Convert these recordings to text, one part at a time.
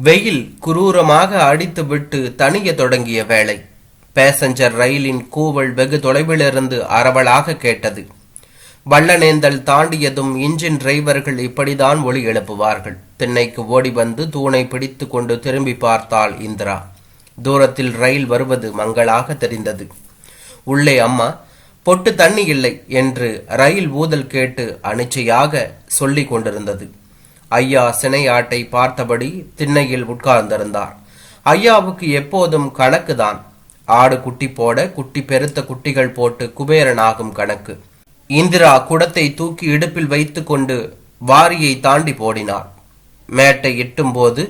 வெயில் குரூரமாக அடித்துவிட்டு தணிய தொடங்கிய வேளை பேசஞ்சர் ரயிலின் கூவல் வெகு தொலைவிலிருந்து அரவலாக கேட்டது. வள்ளநேந்தல் தாண்டியதும் இன்ஜின் டிரைவர்கள் இப்படிதான் ஒலி எழுப்புவார்கள். திண்ணைக்கு ஓடி வந்து தூணை பிடித்து கொண்டு திரும்பி பார்த்தாள் இந்திரா. தூரத்தில் ரயில் வருவது மங்களாக தெரிந்தது. உள்ளே அம்மா பொட்டு தண்ணி இல்லை என்று ரயில் ஊதல் கேட்டு அனிச்சையாக சொல்லிக் கொண்டிருந்தது. ஐயா சினை ஆட்டை பார்த்தபடி திண்ணையில் உட்கார்ந்திருந்தார். ஐயாவுக்கு எப்போதும் கணக்குதான். ஆடு குட்டி போட குட்டி பெருத்த குட்டிகள் போட்டு குபேரனாகும் கணக்கு. இந்திரா குடத்தை தூக்கி இடுப்பில் வைத்து கொண்டு வாரியை தாண்டி போடினார். மேட்டை எட்டும் போது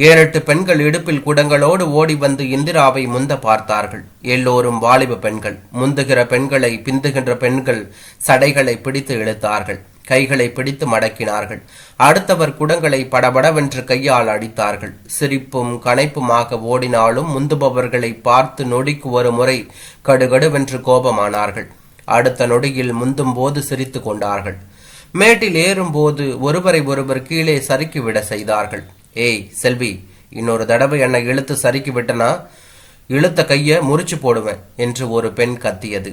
7-8 பெண்கள் இடுப்பில் குடங்களோடு ஓடி வந்து இந்திராவை முந்த பார்த்தார்கள். எல்லோரும் வாலிப பெண்கள். முந்துகிற பெண்களை பிந்துகின்ற பெண்கள் சடைகளை பிடித்து இழுத்தார்கள். கைகளை பிடித்து மடக்கினார்கள். அடுத்தவர் குடங்களை படபடவென்று கையால் அடித்தார்கள். சிரிப்பும் கனைப்புமாக ஓடினாலும் முந்துபவர்களை பார்த்து நொடிக்கு ஒரு முறை கடுகடுவென்று கோபமானார்கள். அடுத்த நொடியில் முந்தும் போது சிரித்து கொண்டார்கள். மேட்டில் ஏறும்போது ஒருவரை ஒருவர் கீழே சறுக்கிவிட செய்தார்கள். ஏய் செல்வி, இன்னொரு தடவை என்னை இழுத்து சறுக்கி விட்டனா இழுத்த கைய முறிச்சு போடுவேன் என்று ஒரு பெண் கத்தியது.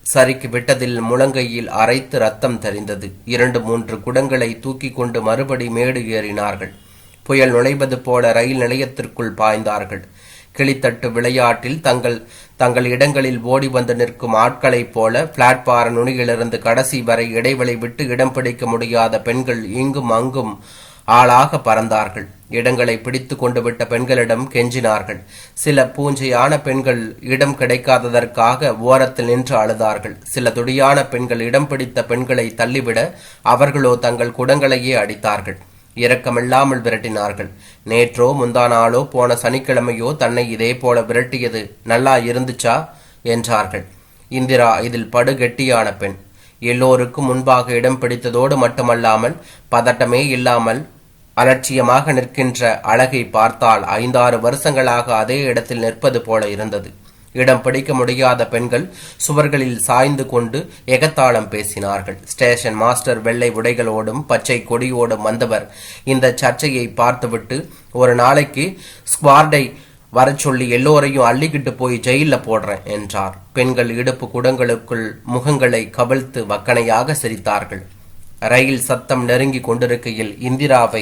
சறுக்கி விட்டதில் முழங்கையில் அரைத்து ரத்தம் தெரிந்தது. 2-3 குடங்களை தூக்கி கொண்டு மறுபடி மேடு ஏறினார்கள். புயல் நுழைவது போல ரயில் நிலையத்திற்குள் பாய்ந்தார்கள். கிளித்தட்டு விளையாட்டில் தங்கள் இடங்களில் ஓடி வந்து நிற்கும் ஆட்களைப் போல பிளாட்பார நுனியிலிருந்து கடைசி வரை இடைவெளி விட்டு இடம் பிடிக்க முடியாத பெண்கள் இங்கும் அங்கும் ஆளாக பறந்தார்கள். இடங்களை பிடித்து கொண்டு விட்ட பெண்களிடம் கெஞ்சினார்கள். சில பூஞ்சையான பெண்கள் இடம் கிடைக்காததற்காக ஓரத்தில் நின்று அழுதார்கள். சில துடியான பெண்கள் இடம் பிடித்த பெண்களை தள்ளிவிட அவர்களோ தங்கள் குடங்களையே அடித்தார்கள். இரக்கமில்லாமல் விரட்டினார்கள். நேற்றோ முந்தானாளோ போன சனிக்கிழமையோ தன்னை இதே போல விரட்டியது நல்லா இருந்துச்சா என்றார்கள். இந்திரா இதில் படுகெட்டியான பெண். எல்லோருக்கும் முன்பாக இடம் பிடித்ததோடு மட்டுமல்லாமல் பதட்டமே இல்லாமல் அலட்சியமாக நிற்கின்ற அழகை பார்த்தால் 5-6 வருஷங்களாக அதே இடத்தில் நிற்பது போல இருந்தது. இடம் பிடிக்க முடியாத பெண்கள் சுவர்களில் சாய்ந்து கொண்டு எகத்தாளம் பேசினார்கள். ஸ்டேஷன் மாஸ்டர் வெள்ளை உடைகளோடும் பச்சை கொடியோடும் வந்தவர் இந்த சர்ச்சையை பார்த்துவிட்டு ஒரு நாளைக்கு ஸ்குவார்டை வர சொல்லி எல்லோரையும் அள்ளிக்கிட்டு போய் ஜெயில போடுறேன் என்றார். பெண்கள் இடுப்பு குடங்களுக்குள் முகங்களை கவிழ்த்து வக்கனையாக சிரித்தார்கள். ரயில் சத்தம் நெருங்கி கொண்டிருக்கையில் இந்திராவை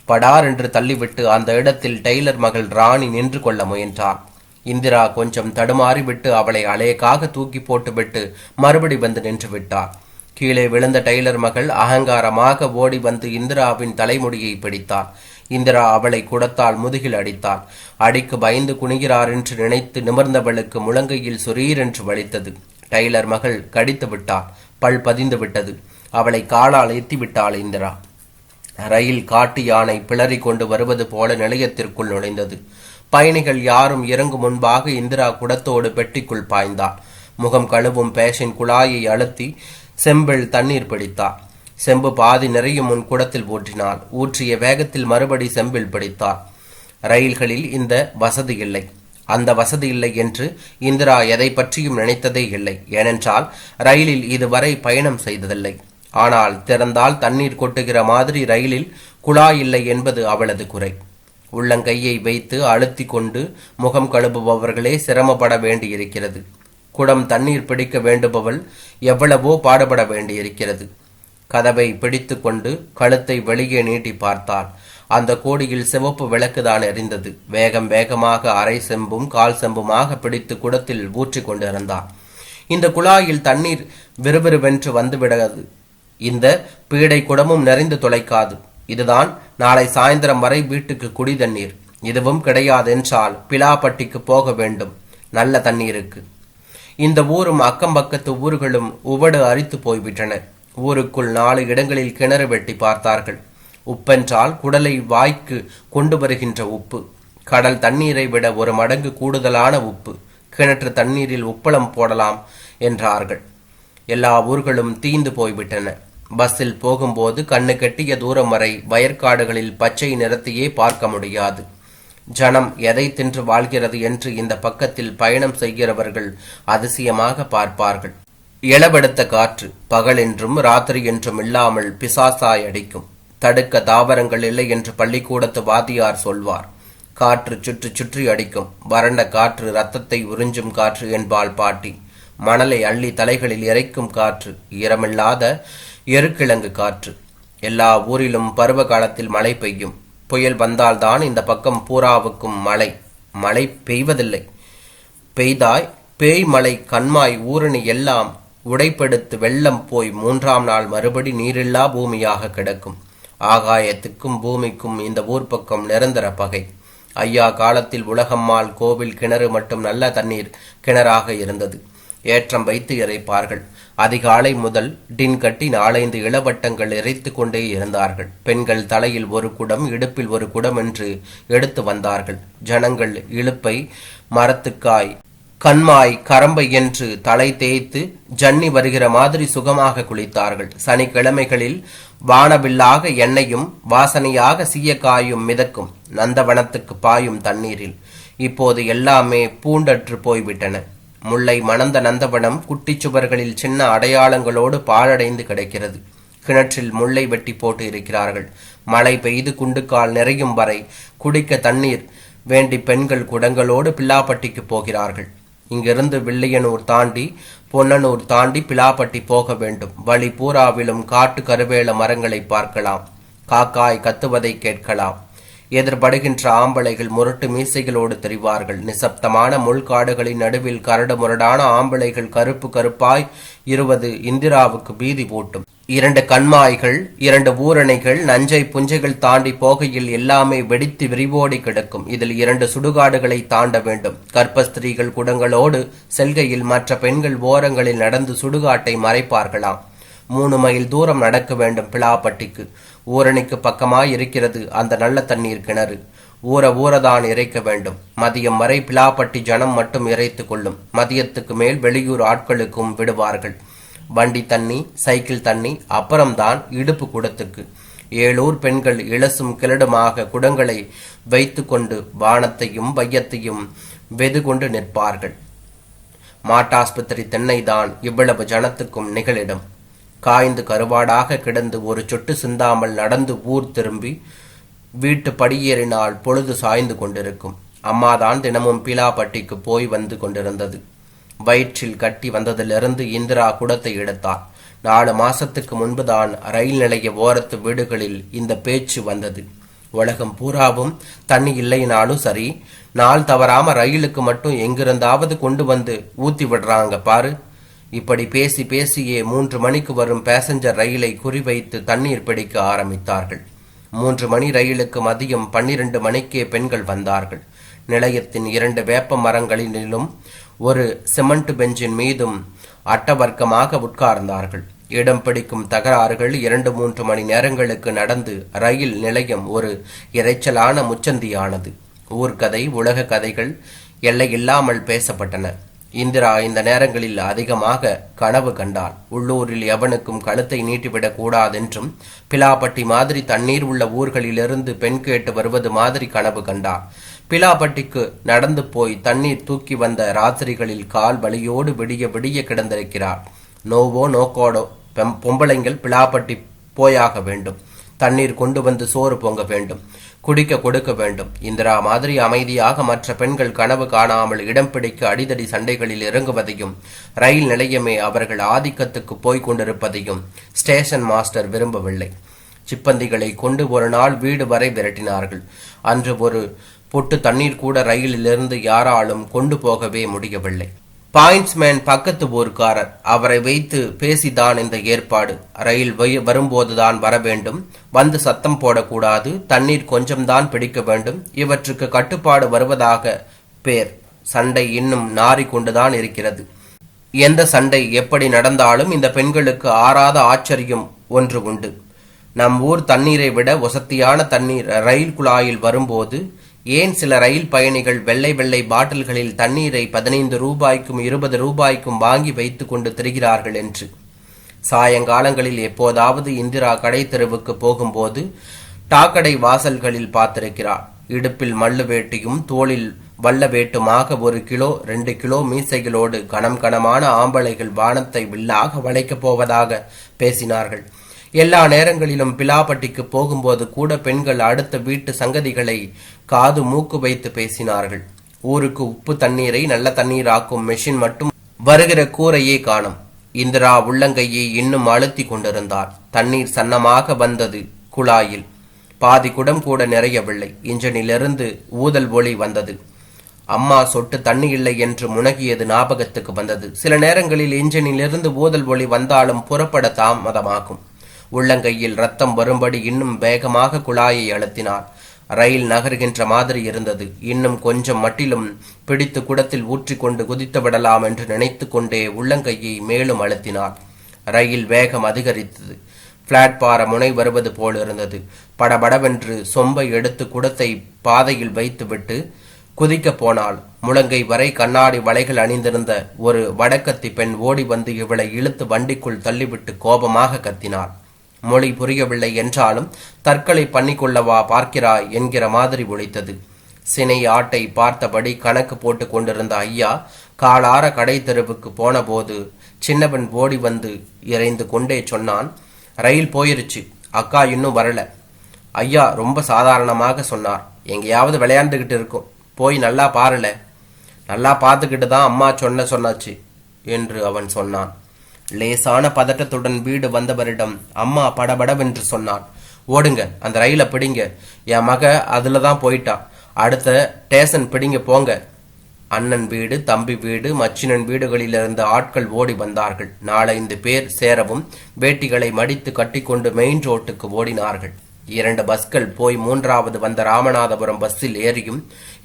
படார் என்று தள்ளிவிட்டு அந்த இடத்தில் டெய்லர் மகள் ராணி நின்று கொள்ள முயன்றார். இந்திரா கொஞ்சம் தடுமாறிவிட்டு அவளை அலையக்காக தூக்கி போட்டுவிட்டு மறுபடி வந்து நின்று விட்டார். கீழே விழுந்த டெய்லர் மகள் அகங்காரமாக ஓடி வந்து இந்திராவின் தலைமுடியை பிடித்தார். இந்திரா அவளை குடத்தால் முதுகில் அடித்தாள். அடிக்கு பயந்து குனிகிறார் என்று நினைத்து நிமிர்ந்தவளுக்கு முழங்கையில் சுரீரென்று வலித்தது. டெய்லர் மகள் கடித்து விட்டாள். பல் பதிந்து விட்டது. அவளை காலால் எத்தி விட்டாள் இந்திரா. ரயில் காட்டு யானை பிளறி கொண்டு வருவது போல நிலையத்திற்குள் நுழைந்தது. பயணிகள் யாரும் இறங்கும் முன்பாக இந்திரா குடத்தோடு பெட்டிக்குள் பாய்ந்தாள். முகம் கழுவும் பேஷின் குழாயை அழுத்தி செம்பில் தண்ணீர் பிடித்தாள். செம்பு பாதி நிறையும் முன் குடத்தில் ஊற்றினாள். ஊற்றிய வேகத்தில் மறுபடி செம்பில் பிடித்தாள். ரயில்களில் இந்த வசதி இல்லை, அந்த வசதி இல்லை என்று இந்திரா எதை பற்றியும் நினைத்ததே இல்லை. ஏனென்றால் ரயிலில் இதுவரை பயணம் செய்ததில்லை. ஆனால் திறந்தால் தண்ணீர் கொட்டுகிற மாதிரி ரயிலில் குழாய் இல்லை என்பது அவளது குறை. உள்ளங்கையை வைத்து அழுத்தி கொண்டு முகம் கழுவுபவர்களே சிரமப்பட வேண்டியிருக்கிறது. குடம் தண்ணீர் பிடிக்க வேண்டுபவள் எவ்வளவோ பாடுபட வேண்டியிருக்கிறது. கதவை பிடித்து கொண்டு கழுத்தை வெளியே நீட்டி பார்த்தாள். அந்த கோடியில் சிவப்பு விளக்குதான் எரிந்தது. வேகம் வேகமாக அரை செம்பும் கால் செம்புமாக பிடித்து குடத்தில் ஊற்றி கொண்டிருந்தார். இந்த குழாயில் தண்ணீர் விறுவிறுவென்று வந்துவிடாது. இந்த பீடை குடமும் நிறைந்து தொலைக்காது. இதுதான் நாளை சாயந்தரம் வரை வீட்டுக்கு குடி தண்ணீர். இதுவும் கிடையாதென்றால் பிலாப்பட்டிக்கு போக வேண்டும் நல்ல தண்ணீருக்கு. இந்த ஊரும் அக்கம் பக்கத்து ஊர்களும் உவடு அரித்து போய்விட்டன. ஊருக்குள் 4 இடங்களில் கிணறு வெட்டி பார்த்தார்கள். உப்பென்றால் குடலை வாய்க்கு கொண்டு வருகின்ற உப்பு. கடல் தண்ணீரை விட 1 மடங்கு கூடுதலான உப்பு. கிணற்று தண்ணீரில் உப்பளம் போடலாம் என்றார்கள். எல்லா ஊர்களும் தீந்து போய்விட்டன. பஸ்ஸில் போகும்போது கண்ணு கெட்டிய தூரம் வரை வயற்காடுகளில் பச்சை நிறத்தையே பார்க்க முடியாது. ஜனம் எதை தின்று வாழ்கிறது என்று இந்த பக்கத்தில் பயணம் செய்கிறவர்கள் அதிசயமாக பார்ப்பார்கள். இளவெடுத்த காற்று பகல் என்றும் ராத்திரி என்றும் இல்லாமல் பிசாசாய் அடிக்கும். தடுக்க தாவரங்கள் இல்லை என்று பள்ளிக்கூடத்து வாத்தியார் சொல்வார். காற்று சுற்றி சுற்றி அடிக்கும், வறண்ட காற்று இரத்தத்தை உறிஞ்சும் காற்று என்பாள் பாட்டி. மணலை அள்ளி தலைகளில் இறைக்கும் காற்று, ஈரமில்லாத எருக்கிழங்கு காற்று. எல்லா ஊரிலும் பருவ காலத்தில் மழை பெய்யும். புயல் வந்தால்தான் இந்த பக்கம் பூராவுக்கும் மழை. மழை பெய்வதில்லை. பெய்தாய் பேய் மழை கண்மாய் ஊரணி எல்லாம் உடைப்பெடுத்து வெள்ளம் போய் 3ஆம் நாள் மறுபடி நீரில்லா பூமியாக கிடக்கும். ஆகாயத்துக்கும் பூமிக்கும் இந்த ஊர் பக்கம் நிரந்தர பகை. ஐயா காலத்தில் உலகம்மாள் கோவில் கிணறு மட்டும் நல்ல தண்ணீர் கிணறாக இருந்தது. ஏற்றம் வைத்து இறைப்பார்கள். அதிகாலை முதல் டின் கட்டி 4-5 இளவட்டங்கள் இறைத்து கொண்டே இருந்தார்கள். பெண்கள் தலையில் ஒரு குடம், இடுப்பில் ஒரு குடம் என்று எடுத்து வந்தார்கள். ஜனங்கள் இழுப்பை, மரத்துக்காய், கண்மாய், கரம்பை என்று தலை தேய்த்து ஜன்னி வருகிற மாதிரி சுகமாக குளித்தார்கள். சனிக்கிழமைகளில் வானவில்லாக எண்ணெயும் வாசனையாக சீயக்காயும் மிதக்கும் நந்தவனத்துக்கு பாயும் தண்ணீரில். இப்போது எல்லாமே பூண்டற்று போய்விட்டன. முல்லை மணந்த நந்தவனம் குட்டிச் சுவர்களில் சின்ன அடையாளங்களோடு பாழடைந்து கிடக்கிறது. கிணற்றில் முல்லை வெட்டி போட்டு இருக்கிறார்கள். மழை பெய்து குண்டுக்கால் நிறையும் வரை குடிக்க தண்ணீர் வேண்டி பெண்கள் குடங்களோடு பில்லாப்பட்டிக்கு போகிறார்கள். இங்கிருந்து வில்லியனூர் தாண்டி பொன்னனூர் தாண்டி பிலாப்பட்டி போக வேண்டும். வழி பூராவிலும் காட்டு கருவேல மரங்களை பார்க்கலாம். காக்காய் கத்துவதை கேட்கலாம். எதிர்படுகின்ற ஆம்பளைகள் முரட்டு மீசைகளோடு தெரிவார்கள். நிசப்தமான முள்காடுகளின் நடுவில் கரடு முரடான ஆம்பளைகள் கருப்பு கருப்பாய் 20 இந்திராவுக்கு பீதி போட்டும். 2 கண்மாய்கள், 2 ஊரணைகள், நஞ்சை புஞ்சைகள் தாண்டி போகையில் எல்லாமே வெடித்து விரிவோடி கிடக்கும். இதில் 2 சுடுகாடுகளை தாண்ட வேண்டும். கர்ப்பஸ்திரீகள் குடங்களோடு செல்கையில் மற்ற பெண்கள் ஓரங்களில் நடந்து சுடுகாட்டை மறைப்பார்களாம். 3 மைல் தூரம் நடக்க வேண்டும் பிலாப்பட்டிக்கு. ஊரணிக்கு பக்கமாய் இருக்கிறது அந்த நல்ல தண்ணீர் கிணறு. ஊரதான் இறைக்க வேண்டும். மதியம் வரை பிலாப்பட்டி ஜனம் மட்டும் இறைத்து கொள்ளும். மதியத்துக்கு மேல் வெளியூர் ஆட்களுக்கும் விடுவார்கள். வண்டி தண்ணி, சைக்கிள் தண்ணி, அப்புறம்தான் இடுப்பு குடத்துக்கு. 7 ஊர் பெண்கள் இளசும் கிளடுமாக குடங்களை வைத்து கொண்டு வானத்தையும் வையத்தையும் வெது கொண்டு நிற்பார்கள். மாட்டாஸ்பத்திரி தென்னைதான் இவ்வளவு ஜனத்துக்கும் நிகழிடம். காய்ந்து கருவாடாக கிடந்து ஒரு சொட்டு சிந்தாமல் நடந்து ஊர் திரும்பி வீட்டு படியேறினால் பொழுது சாய்ந்து கொண்டிருக்கும். அம்மாதான் தினமும் பிலாப்பட்டிக்கு போய் வந்து கொண்டிருந்தது. வயிற்றில் கட்டி வந்ததிலிருந்து இந்திரா குடத்தை எடுத்தார். 4 மாசத்துக்கு முன்புதான் ரயில் நிலைய ஓரத்து வீடுகளில் இந்த பேச்சு வந்தது. உலகம் பூராவும் தண்ணி இல்லைனாலும் சரி, நாள் தவறாம ரயிலுக்கு மட்டும் எங்கிருந்தாவது கொண்டு வந்து ஊத்தி விடுறாங்க பாரு. இப்படி பேசி பேசியே 3 மணிக்கு வரும் பேசஞ்சர் ரயிலை குறிவைத்து தண்ணீர் பிடிக்க ஆரம்பித்தார்கள். 3 மணி ரயிலுக்கு மதியம் 12 மணிக்கே பெண்கள் வந்தார்கள். நிலையத்தின் 2 வேப்ப மரங்களிலும் ஒரு சிமெண்ட் பெஞ்சின் மீதும் அட்டவர்க்கமாக உட்கார்ந்தார்கள். இடம் பிடிக்கும் தகராறுகள் 2-3 மணி நேரங்களுக்கு நடந்து ரயில் நிலையம் ஒரு இறைச்சலான முச்சந்தியானது. ஊர்கதை, உலக கதைகள் எல்லையில்லாமல் பேசப்பட்டன. இந்திரா இந்த நேரங்களில் அதிகமாக கனவு கண்டாள். உள்ளூரில் எவனுக்கும் கழுத்தை நீட்டிவிடக் கூடாதென்றும், பிலாப்பட்டி மாதிரி தண்ணீர் உள்ள ஊர்களிலிருந்து பெண் கேட்டு வருவது மாதிரி கனவு கண்டாள். பிலாப்பட்டிக்கு நடந்து போய் தண்ணீர் தூக்கி வந்த ராத்திரிகளில் கால் வலியோடு விடிய விடிய கிடந்திருக்கிறார். நோவோ நோக்கோடோ பொம்பளைங்கள் பிலாப்பட்டி போயாக வேண்டும். தண்ணீர் கொண்டு வந்து சோறு பொங்க வேண்டும். குடிக்க கொடுக்க வேண்டும். இந்திரா மாதிரி அமைதியாக மற்ற பெண்கள் கனவு காணாமல் இடம் பிடிக்க அடிதடி சண்டைகளில் இறங்குவதையும், ரயில் நிலையமே அவர்கள் ஆதிக்கத்துக்கு போய்க் கொண்டிருப்பதையும் ஸ்டேஷன் மாஸ்டர் விரும்பவில்லை. சிப்பந்திகளை கொண்டு ஒரு நாள் வீடு வரை விரட்டினார்கள். அன்று ஒரு பொட்டு தண்ணீர் கூட ரயிலிலிருந்து யாராலும் கொண்டு போகவே முடியவில்லை. பாயிண்ட்ஸ்மேன் பக்கத்து ஊர்க்காரர். அவரை வைத்து பேசிதான் இந்த ஏற்பாடு. ரயில் வரும்போதுதான் வர வேண்டும். வந்து சத்தம் போடக்கூடாது. தண்ணீர் கொஞ்சம்தான் பிடிக்க வேண்டும். இவற்றுக்கு கட்டுப்பாடு வருவதாக பேர். சண்டை இன்னும் நாறிக்கொண்டுதான் இருக்கிறது. எந்த சண்டை எப்படி நடந்தாலும் இந்த பெண்களுக்கு ஆறாத ஆச்சரியம் ஒன்று உண்டு. நம் ஊர் தண்ணீரை விட வசதியான தண்ணீர் ரயில் குழாயில் வரும்போது ஏன் சில ரயில் பயணிகள் வெள்ளை வெள்ளை பாட்டில்களில் தண்ணீரை 15 ரூபாய்க்கும் 20 ரூபாய்க்கும் வாங்கி வைத்து கொண்டு திரிகிறார்கள் என்று. சாயங்காலங்களில் எப்போதாவது இந்திரா கடை தெருவுக்கு போகும்போது டாக்கடை வாசல்களில் பார்த்திருக்கிறார். இடுப்பில் மல்லு வேட்டியும் தோளில் வல்ல வேட்டுமாக 1 கிலோ 2 கிலோ மீசைகளோடு கணம் கணமான ஆம்பளைகள் வானத்தை வில்லாக வளைக்கப் போவதாக பேசினார்கள். எல்லா நேரங்களிலும் பிலாப்பட்டிக்கு போகும்போது கூட பெண்கள் அடுத்த வீட்டு சங்கதிகளை காது மூக்கு வைத்து பேசினார்கள். ஊருக்கு உப்பு தண்ணீரை நல்ல தண்ணீர் ஆக்கும் மெஷின் மட்டும் வருகிற கூரையே காணும். இந்திரா உள்ளங்கையை இன்னும் அழுத்தி கொண்டிருந்தார். தண்ணீர் சன்னமாக வந்தது. குழாயில் பாதி குடம் கூட நிறையவில்லை. இன்ஜினிலிருந்து ஊதல் ஒளி வந்தது. அம்மா சொட்டு தண்ணி இல்லை என்று முனகியது ஞாபகத்துக்கு வந்தது. சில நேரங்களில் இன்ஜினிலிருந்து ஊதல் ஒளி வந்தாலும் புறப்பட தாமதமாகும். உள்ளங்கையில் ரத்தம் வரும்படி இன்னும் வேகமாக குழாயை அழுத்தினார். ரயில் நகர்கின்ற மாதிரி இருந்தது. இன்னும் கொஞ்சம் மட்டிலும் பிடித்து குடத்தில் ஊற்றிக்கொண்டு குதித்து விடலாம் என்று நினைத்து கொண்டே உள்ளங்கையை மேலும் அழுத்தினார். ரயில் வேகம் அதிகரித்தது. பிளாட்பார முனை வருவது போல் இருந்தது. படபடவென்று சொம்பை எடுத்து குடத்தை பாதையில் வைத்துவிட்டு குதிக்க போனால் முழங்கை வரை கண்ணாடி வளைகள் அணிந்திருந்த ஒரு வடக்கத்தி பெண் ஓடி வந்து இவளை இழுத்து வண்டிக்குள் தள்ளிவிட்டு கோபமாக கத்தினாள். மொழி புரியவில்லை என்றாலும் தற்கொலை பண்ணிக்கொள்ளவா பார்க்கிறாய் என்கிற மாதிரி ஒழித்தது. சினை ஆட்டை பார்த்தபடி கணக்கு போட்டு கொண்டிருந்த ஐயா காலார கடை தெருவுக்கு போன போது சின்னவன் ஓடி வந்து இறைந்து கொண்டே சொன்னான், ரயில் போயிருச்சு, அக்கா இன்னும் வரல. ஐயா ரொம்ப சாதாரணமாக சொன்னார், எங்கேயாவது விளையாண்டுகிட்டு இருக்கும், போய் நல்லா பாருல. நல்லா பார்த்துக்கிட்டு தான் அம்மா சொன்னாச்சு என்று அவன் சொன்னான். லேசான பதட்டத்துடன் வீடு வந்தவரிடம் அம்மா படபடவென்று சொன்னான், ஓடுங்க, அந்த ரயிலை பிடிங்க, என் மக அதுல தான் போயிட்டா, அடுத்த ஸ்டேஷன் பிடிங்க போங்க. அண்ணன் வீடு, தம்பி வீடு, மச்சினன் வீடுகளிலிருந்து ஆட்கள் ஓடி வந்தார்கள். 4-5 பேர் சேரவும் வேட்டிகளை மடித்து கட்டிக்கொண்டு மெயின் ரோட்டுக்கு ஓடினார்கள். 2 பஸ்கள் போய் 3வது வந்த ராமநாதபுரம் பஸ்ஸில் ஏறியும்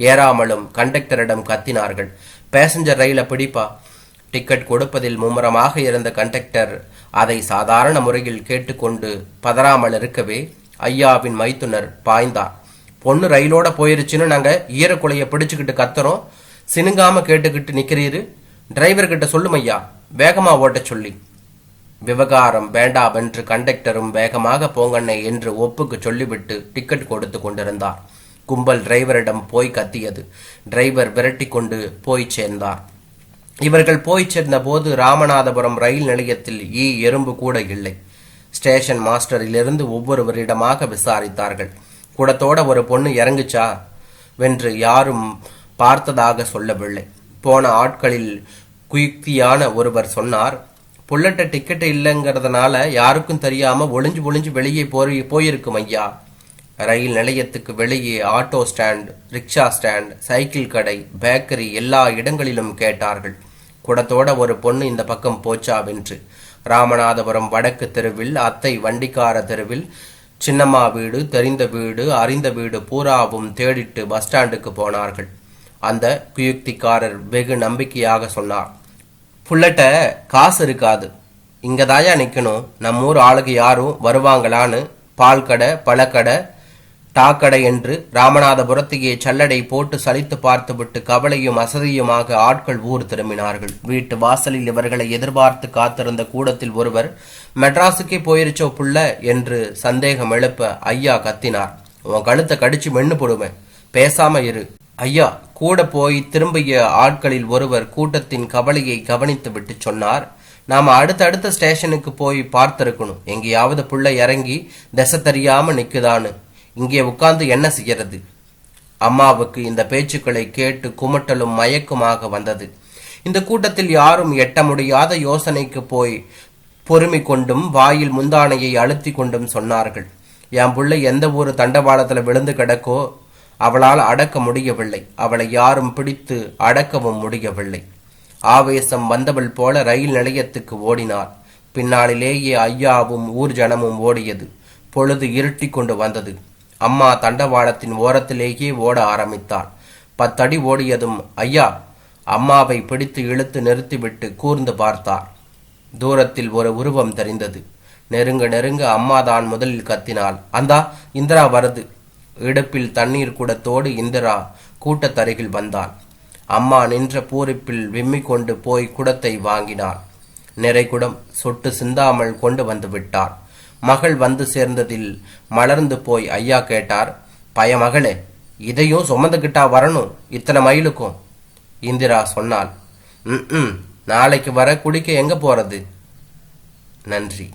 ஏறாமலும் கண்டக்டரிடம் கத்தினார்கள், பேசஞ்சர் ரயில பிடிப்பா. டிக்கெட் கொடுப்பதில் மும்முரமாக இருந்த கண்டக்டர் அதை சாதாரண முறையில் கேட்டுக்கொண்டு பதறாமல் இருக்கவே ஐயாவின் மைத்துனர் பாய்ந்தார். பொண்ணு ரயிலோட போயிருச்சுன்னு நாங்க ஈரக்குலைய பிடிச்சுக்கிட்டு கத்துறோம், சினுங்காம கேட்டுக்கிட்டு நிக்கிறீரு, டிரைவர்கிட்ட சொல்லும் ஐயா, வேகமா ஓட்ட சொல்லி. விவகாரம் வேண்டாவென்று கண்டக்டரும் வேகமாக போங்கண்ணே என்று ஒப்புக்கு சொல்லிவிட்டு டிக்கெட் கொடுத்து கொண்டிருந்தார். கும்பல் டிரைவரிடம் போய் கத்தியது. டிரைவர் விரட்டி கொண்டு போய் சேர்ந்தார். இவர்கள் போய் சேர்ந்த போது ராமநாதபுரம் ரயில் நிலையத்தில் எறும்பு கூட இல்லை. ஸ்டேஷன் மாஸ்டரிலிருந்து ஒவ்வொருவரிடமாக விசாரித்தார்கள். கூடத்தோட ஒரு பொண்ணு இறங்குச்சா வென்று யாரும் பார்த்ததாக சொல்லவில்லை. போன ஆட்களில் குயுக்தியான ஒருவர் சொன்னார், புல்லட்ட டிக்கெட் இல்லைங்கிறதுனால யாருக்கும் தெரியாம ஒளிஞ்சு வெளியே போயிருக்கும் ஐயா. ரயில் நிலையத்துக்கு வெளியே auto stand, rickshaw stand, cycle கடை, பேக்கரி எல்லா இடங்களிலும் கேட்டார்கள். குடத்தோட ஒரு பொண்ணு இந்த பக்கம் போச்சாவென்று. ராமநாதபுரம் வடக்கு தெருவில், அத்தை வண்டிக்கார தெருவில், சின்னம்மா வீடு, தெரிந்த வீடு, அறிந்த வீடு பூராவும் தேடிட்டு பஸ் ஸ்டாண்டுக்கு போனார்கள். அந்த குயுக்திக்காரர் வெகு நம்பிக்கையாக சொன்னார், புல்லட்ட காசு இருக்காது, இங்க தாயா நிக்கணும், நம்ம ஊர் ஆளுக்கு யாரும் வருவாங்களான்னு பால் கடை, பழக்கடை, டாக்கடை என்று ராமநாதபுரத்தையே சல்லடை போட்டு சலித்து பார்த்துவிட்டு கவலையும் அசதியுமாக ஆட்கள் ஊர் திரும்பினார்கள். வீட்டு வாசலில் இவர்களை எதிர்பார்த்து காத்திருந்த கூடத்தில் ஒருவர், மெட்ராஸுக்கே போயிருச்சோ புள்ள என்று சந்தேகம் எழுப்ப ஐயா கத்தினார், உன் கழுத்தை கடிச்சு மென்னு போடுவேன், பேசாம இரு. ஐயா கூட போய் திரும்பிய ஆட்களில் ஒருவர் கூட்டத்தின் கவலையை கவனித்து விட்டு சொன்னார், நாம அடுத்த ஸ்டேஷனுக்கு போய் பார்த்திருக்கணும், எங்கேயாவது புள்ள இறங்கி திசை தெரியாம நிக்குதான்னு, இங்கே உட்கார்ந்து என்ன செய்யறது? அம்மாவுக்கு இந்த பேச்சுக்களை கேட்டு குமட்டலும் மயக்குமாக வந்தது. இந்த கூட்டத்தில் யாரும் எட்ட முடியாத யோசனைக்கு போய் பொறுமை கொண்டும் வாயில் முந்தானையை அழுத்தி கொண்டும் சொன்னார்கள், என் புள்ளை எந்த ஒரு தண்டவாளத்துல விழுந்து கிடக்கோ அவளால் அடக்க முடியவில்லை, அவளை யாரும் பிடித்து அடக்கவும் முடியவில்லை. ஆவேசம் வந்தவள் போல ரயில் நிலையத்துக்கு ஓடினார். பின்னாளிலேயே ஐயாவும் ஊர் ஜனமும் ஓடியது. பொழுது இருட்டி கொண்டு வந்தது. அம்மா தண்டவாளத்தின் ஓரத்திலேயே ஓட ஆரம்பித்தாள். 10 அடி ஓடியதும் ஐயா அம்மாவை பிடித்து இழுத்து நிறுத்திவிட்டு கூர்ந்து பார்த்தார். தூரத்தில் ஒரு உருவம் தெரிந்தது. நெருங்க அம்மாதான் முதலில் கத்தினாள், அந்தா இந்திரா வருது. இடுப்பில் தண்ணீர் குடத்தோடு இந்திரா கூட்டத்தருகில் வந்தாள். அம்மா நின்ற பூரிப்பில் விம்மி கொண்டு போய் குடத்தை வாங்கினாள். நிறைகுடம் சொட்டு சிந்தாமல் கொண்டு வந்து விட்டாள். மகள் வந்து சேர்ந்ததில் மலர்ந்து போய் ஐயா கேட்டார், பயமகளே, இதையும் சுமந்துகிட்டா வரணும் இத்தனை மைலுக்கும்? இந்திரா சொன்னாள், நாளைக்கு வர குடிக்க எங்க போறது? நன்றி.